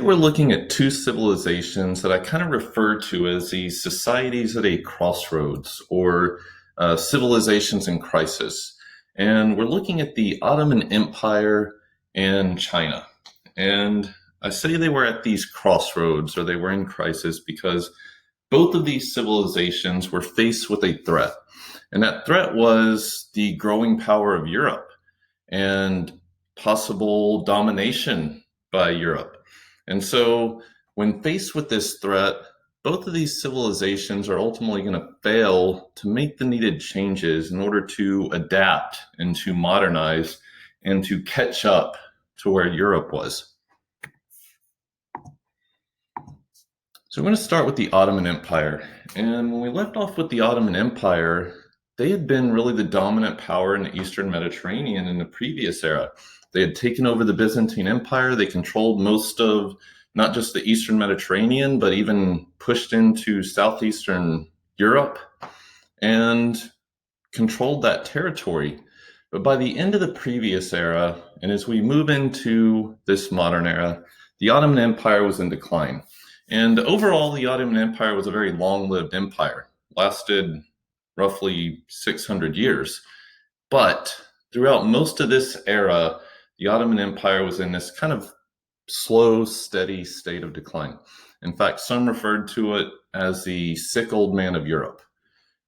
we're looking at two civilizations that I kind of refer to as the societies at a crossroads or civilizations in crisis. And we're looking at the Ottoman Empire and China. And I say they were at these crossroads or they were in crisis because both of these civilizations were faced with a threat. And that threat was the growing power of Europe and possible domination by Europe. And so, when faced with this threat, both of these civilizations are ultimately going to fail to make the needed changes in order to adapt and to modernize and to catch up to where Europe was. So, we're going to start with the Ottoman Empire. And when we left off with the Ottoman Empire, they had been really the dominant power in the Eastern Mediterranean in the previous era. They had taken over the Byzantine Empire. They controlled most of not just the Eastern Mediterranean, but even pushed into Southeastern Europe and controlled that territory. But by the end of the previous era, and as we move into this modern era, the Ottoman Empire was in decline. And overall, the Ottoman Empire was a very long-lived empire, lasted roughly 600 years. But throughout most of this era, the Ottoman Empire was in this kind of slow, steady state of decline. In fact, some referred to it as the sick old man of Europe.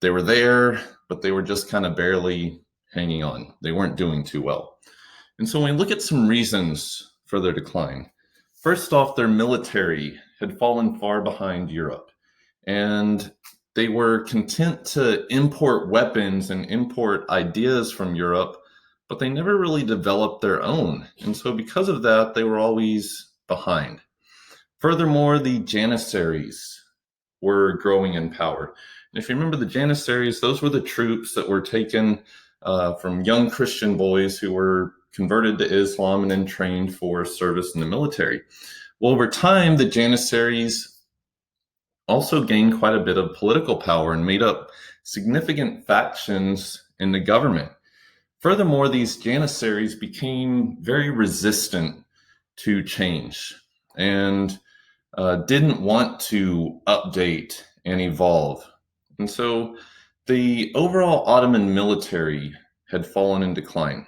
They were there, but they were just kind of barely hanging on. They weren't doing too well. And so when we look at some reasons for their decline, first off, their military had fallen far behind Europe. And they were content to import weapons and import ideas from Europe, but they never really developed their own. And so because of that, they were always behind. Furthermore, the Janissaries were growing in power. And if you remember the Janissaries, those were the troops that were taken from young Christian boys who were converted to Islam and then trained for service in the military. Well, over time, the Janissaries also gained quite a bit of political power and made up significant factions in the government. Furthermore, these Janissaries became very resistant to change and didn't want to update and evolve. And so the overall Ottoman military had fallen in decline.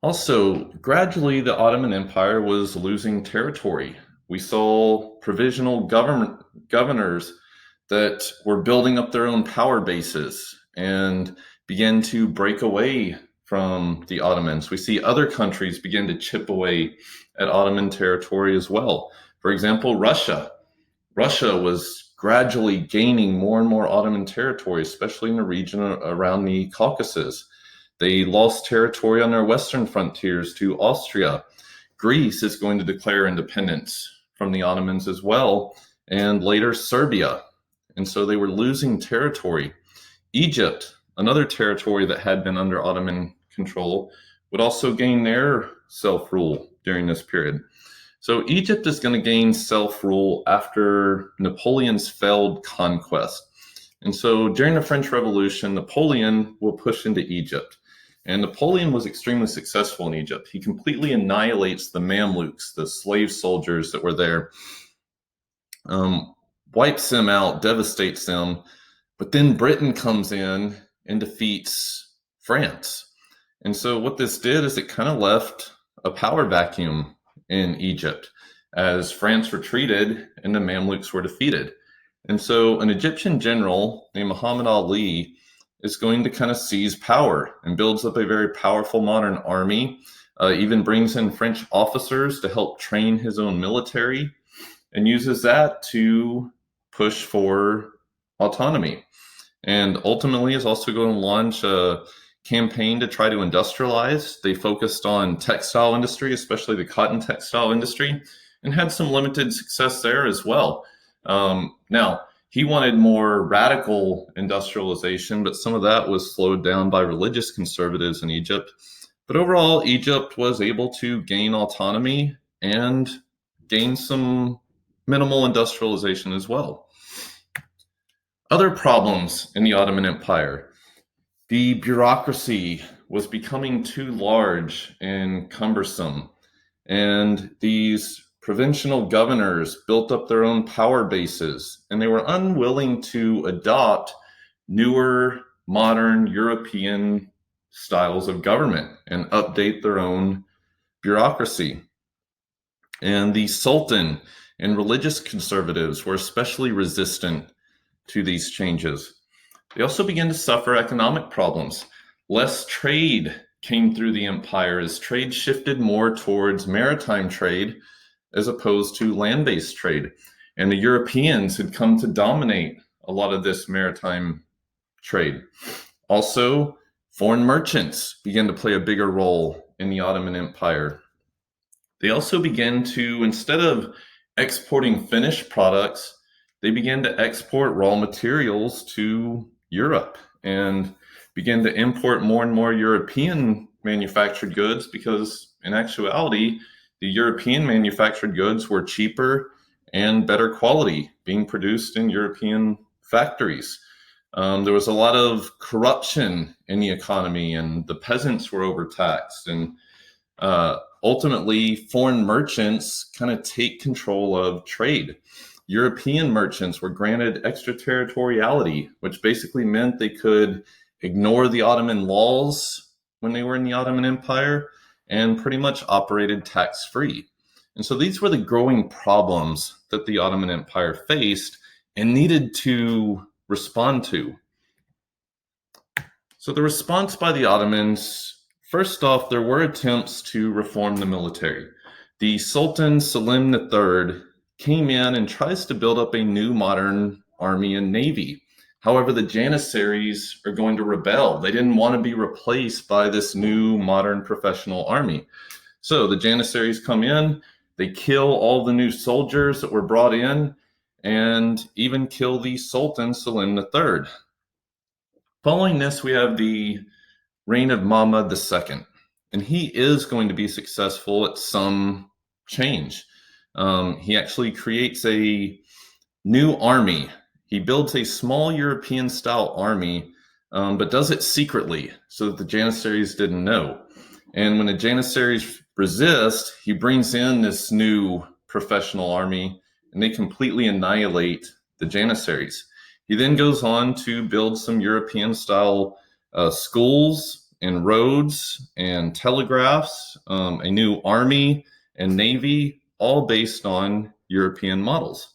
Also, gradually, the Ottoman Empire was losing territory. We saw provisional governors that were building up their own power bases and began to break away from the Ottomans. We see other countries begin to chip away at Ottoman territory as well. For example, Russia. Russia was gradually gaining more and more Ottoman territory, especially in the region around the Caucasus. They lost territory on their western frontiers to Austria. Greece is going to declare independence from the Ottomans as well, and later Serbia. And so they were losing territory. Egypt, another territory that had been under Ottoman control, would also gain their self-rule during this period. So Egypt is going to gain self-rule after Napoleon's failed conquest. And so during the French Revolution, Napoleon will push into Egypt. And Napoleon was extremely successful in Egypt. He completely annihilates the Mamluks, the slave soldiers that were there, wipes them out, devastates them. But then Britain comes in and defeats France. And so what this did is it kind of left a power vacuum in Egypt as France retreated and the Mamluks were defeated. And so an Egyptian general named Muhammad Ali is going to kind of seize power and builds up a very powerful modern army, even brings in French officers to help train his own military, and uses that to push for autonomy. And ultimately is also going to launch a campaign to try to industrialize. They focused on textile industry, especially the cotton textile industry, and had some limited success there as well. Now, he wanted more radical industrialization, but some of that was slowed down by religious conservatives in Egypt. But overall, Egypt was able to gain autonomy and gain some minimal industrialization as well. Other problems in the Ottoman Empire. The bureaucracy was becoming too large and cumbersome. And these provincial governors built up their own power bases, and they were unwilling to adopt newer, modern European styles of government and update their own bureaucracy. And the Sultan and religious conservatives were especially resistant to these changes. They also began to suffer economic problems. Less trade came through the empire as trade shifted more towards maritime trade as opposed to land-based trade. And the Europeans had come to dominate a lot of this maritime trade. Also, foreign merchants began to play a bigger role in the Ottoman Empire. They also began to, instead of exporting finished products, they began to export raw materials to Europe and began to import more and more European manufactured goods because, in actuality, the European manufactured goods were cheaper and better quality, being produced in European factories. There was a lot of corruption in the economy, and the peasants were overtaxed. And ultimately, foreign merchants kind of take control of trade. European merchants were granted extraterritoriality, which basically meant they could ignore the Ottoman laws when they were in the Ottoman Empire and pretty much operated tax-free. And so these were the growing problems that the Ottoman Empire faced and needed to respond to. So the response by the Ottomans, first off, there were attempts to reform the military. The Sultan Selim III came in and tries to build up a new modern army and navy. However, the Janissaries are going to rebel. They didn't want to be replaced by this new modern professional army. So the Janissaries come in, they kill all the new soldiers that were brought in, and even kill the Sultan Selim III. Following this, we have the reign of Mahmud II, and he is going to be successful at some change. He actually creates a new army. He builds a small European-style army, but does it secretly so that the Janissaries didn't know. And when the Janissaries resist, he brings in this new professional army, and they completely annihilate the Janissaries. He then goes on to build some European-style schools and roads and telegraphs, a new army and navy, all based on European models.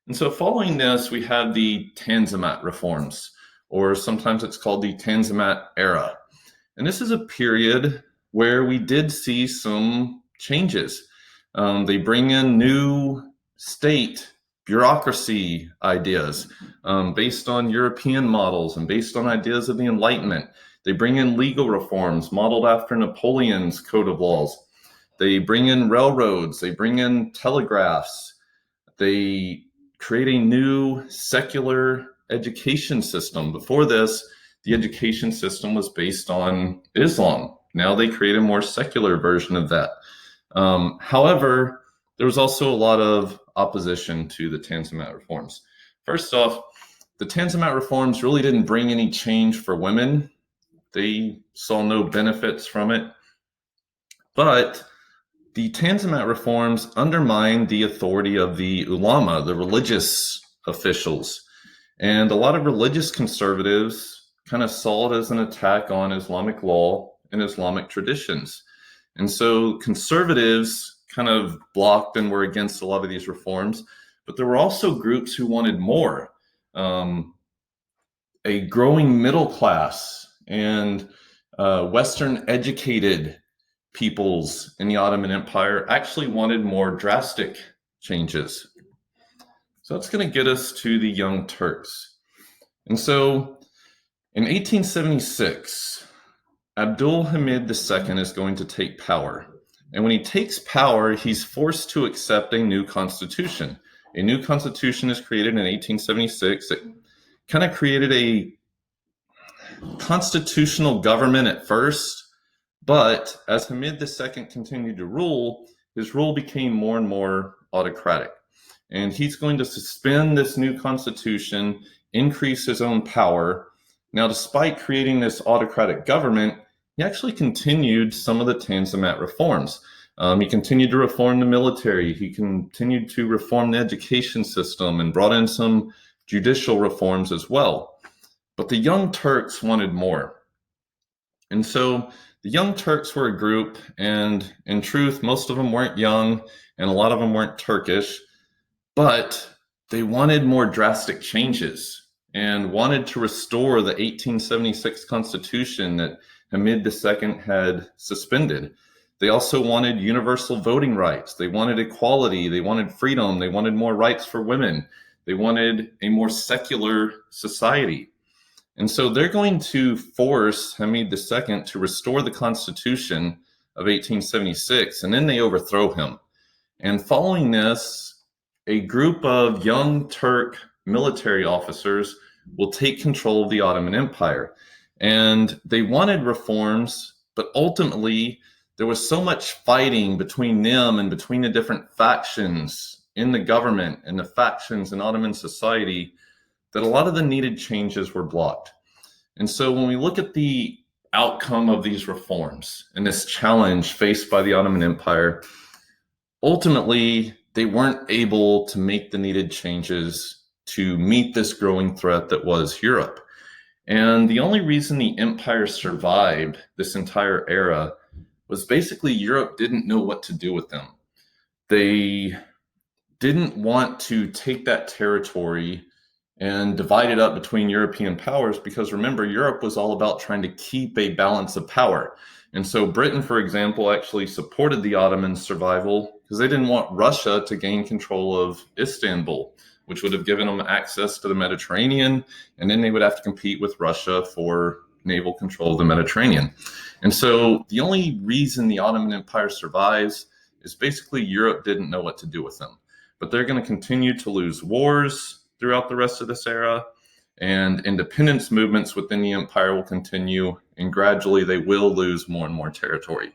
And so following this, we have the Tanzimat reforms, or sometimes it's called the Tanzimat era. And this is a period where we did see some changes. They bring in new state bureaucracy ideas based on European models and based on ideas of the Enlightenment. They bring in legal reforms modeled after Napoleon's code of laws. They bring in railroads. They bring in telegraphs. They create a new secular education system. Before this, the education system was based on Islam. Now they create a more secular version of that. However, there was also a lot of opposition to the Tanzimat reforms. First off, the Tanzimat reforms really didn't bring any change for women. They saw no benefits from it. But the Tanzimat reforms undermined the authority of the ulama, the religious officials. And a lot of religious conservatives kind of saw it as an attack on Islamic law and Islamic traditions. And so conservatives kind of blocked and were against a lot of these reforms. But there were also groups who wanted more. A growing middle class and Western educated peoples in the Ottoman Empire actually wanted more drastic changes. So that's going to get us to the Young Turks. And so in 1876, Abdul Hamid II is going to take power. And when he takes power, he's forced to accept a new constitution. A new constitution is created in 1876. It kind of created a constitutional government at first, but as Hamid II continued to rule, his rule became more and more autocratic. And he's going to suspend this new constitution, increase his own power. Now, despite creating this autocratic government, he actually continued some of the Tanzimat reforms. He continued to reform the military. He continued to reform the education system and brought in some judicial reforms as well. But the Young Turks wanted more. And so the Young Turks were a group, and in truth, most of them weren't young, and a lot of them weren't Turkish, but they wanted more drastic changes and wanted to restore the 1876 Constitution that Hamid II had suspended. They also wanted universal voting rights. They wanted equality. They wanted freedom. They wanted more rights for women. They wanted a more secular society. And so they're going to force Hamid II to restore the Constitution of 1876, and then they overthrow him. And following this, a group of young Turk military officers will take control of the Ottoman Empire. And they wanted reforms, but ultimately there was so much fighting between them and between the different factions in the government and the factions in Ottoman society that a lot of the needed changes were blocked. And so when we look at the outcome of these reforms and this challenge faced by the Ottoman Empire, ultimately, they weren't able to make the needed changes to meet this growing threat that was Europe. And the only reason the empire survived this entire era was basically Europe didn't know what to do with them. They didn't want to take that territory and divide it up between European powers because remember, Europe was all about trying to keep a balance of power. And so Britain, for example, actually supported the Ottomans' survival because they didn't want Russia to gain control of Istanbul, which would have given them access to the Mediterranean, and then they would have to compete with Russia for naval control of the Mediterranean. And so the only reason the Ottoman Empire survives is basically Europe didn't know what to do with them. But they're going to continue to lose wars throughout the rest of this era, and independence movements within the empire will continue, and gradually they will lose more and more territory.